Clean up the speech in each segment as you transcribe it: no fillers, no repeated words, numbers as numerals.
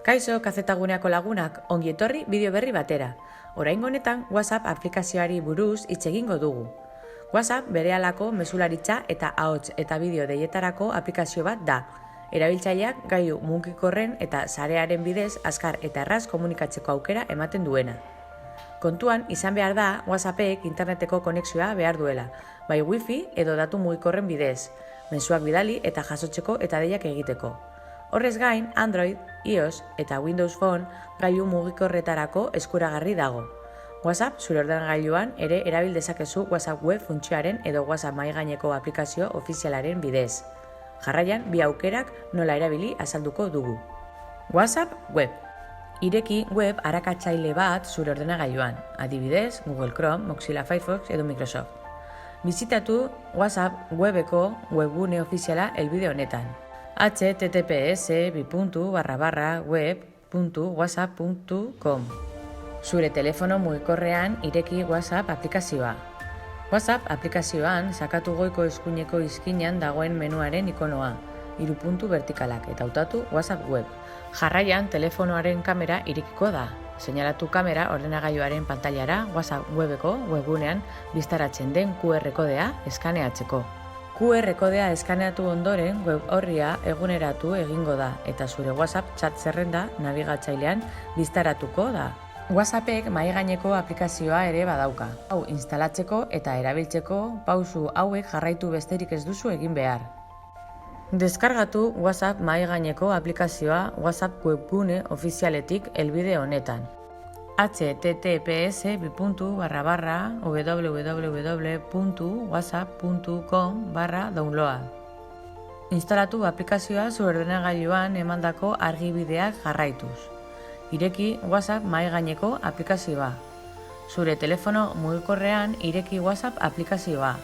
Kaixo kazetaguneako lagunak, ongi etorri bideo berri batera. Oraingo honetan WhatsApp aplikazioari buruz hitz egingo dugu. WhatsApp berehalako mezularitza eta ahots eta bideo deietarako aplikazio bat da. Erabiltzaileak gailu mugikorren eta sarearen bidez azkar eta erraz komunikatzeko aukera ematen duena. Kontuan izan behar da WhatsAppek interneteko konexioa behar duela, bai wifi edo datu mugikorren bidez, mezuak bidali eta jasotzeko eta deiak egiteko. Horrez gain, Android, iOS eta Windows Phone gailu mugikorretarako eskuragarri dago. WhatsApp zure ordenagailuan ere erabil dezakezu WhatsApp web funtzioaren edo WhatsApp mahaigaineko aplikazio ofizialaren bidez. Jarraian, bi aukerak nola erabili azalduko dugu. WhatsApp web. Ireki web arakatzaile bat zure ordenagailuan, adibidez, Google Chrome, Mozilla Firefox edo Microsoft. Bizitatu WhatsApp webeko webgune ofiziala helbide honetan. https://web.whatsapp.com. Zure telefono mugikorrean ireki WhatsApp aplikazioa. WhatsApp aplikazioan sakatu goiko eskuineko izkinan dagoen menuaren ikonoa, 3 puntu vertikalak eta hautatu WhatsApp web. Jarraian telefonoaren kamera irekiko da. Seinalatu kamera ordenagailuaren pantailara WhatsApp webeko webgunean biztaratzen den QR kodea eskaneatzeko. QR kodea eskaneatu ondoren web orria eguneratu egingo da eta zure WhatsApp chat zerrenda nabigatzailean biztaratuko da. WhatsAppek mahaigaineko aplikazioa ere badauka. Hau instalatzeko eta erabiltzeko pausu hauek jarraitu besterik ez duzu egin behar. Deskargatu WhatsApp mahaigaineko aplikazioa WhatsApp webgune ofizialetik helbide honetan. https://www.whatsapp.com/download. Instalatu aplikazioa zure ordenagailuan emandako argibideak jarraituz. Ireki WhatsApp mahaigaineko aplikazioa. Zure telefono mugikorrean ireki WhatsApp aplikazioa.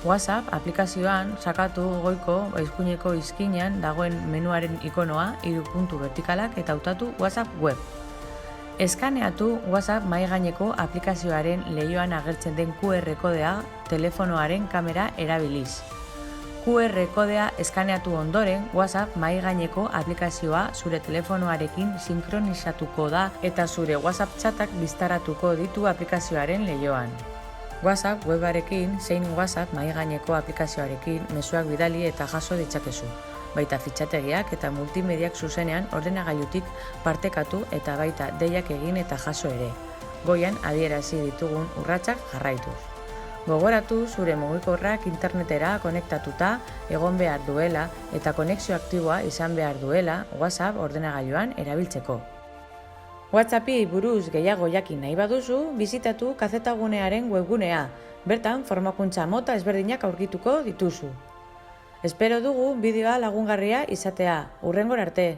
WhatsApp aplikazioan sakatu goiko eskuineko izkinan dagoen menuaren ikonoa, 3 puntu vertikalak eta hautatu WhatsApp web. Eskaneatu WhatsApp mahaigaineko aplikazioaren leihoan agertzen den QR kodea telefonoaren kamera erabiliz. QR kodea eskaneatu ondoren WhatsApp mahaigaineko aplikazioa zure telefonoarekin sinkronizatuko da eta zure WhatsApp chatak biztaratuko ditu aplikazioaren leihoan. WhatsApp webarekin zein WhatsApp mahaigaineko aplikazioarekin mezuak bidali eta jaso ditzakezu. Baita fitxategiak eta multimediak zuzenean ordenagailutik partekatu eta baita deiak egin eta jaso ere. Goian adierazi ditugun urratsak jarraituz. Gogoratu zure mugikorrak internetera konektatuta egon behar duela eta konexio aktiboa izan behar duela WhatsApp ordenagailuan erabiltzeko. WhatsAppi buruz gehiago jakin nahi baduzu, bizitatu kazetagunearen webgunea. Bertan formakuntza mota ezberdinak aurkituko dituzu. Espero dugu bideoa lagungarria izatea. Hurrengora arte!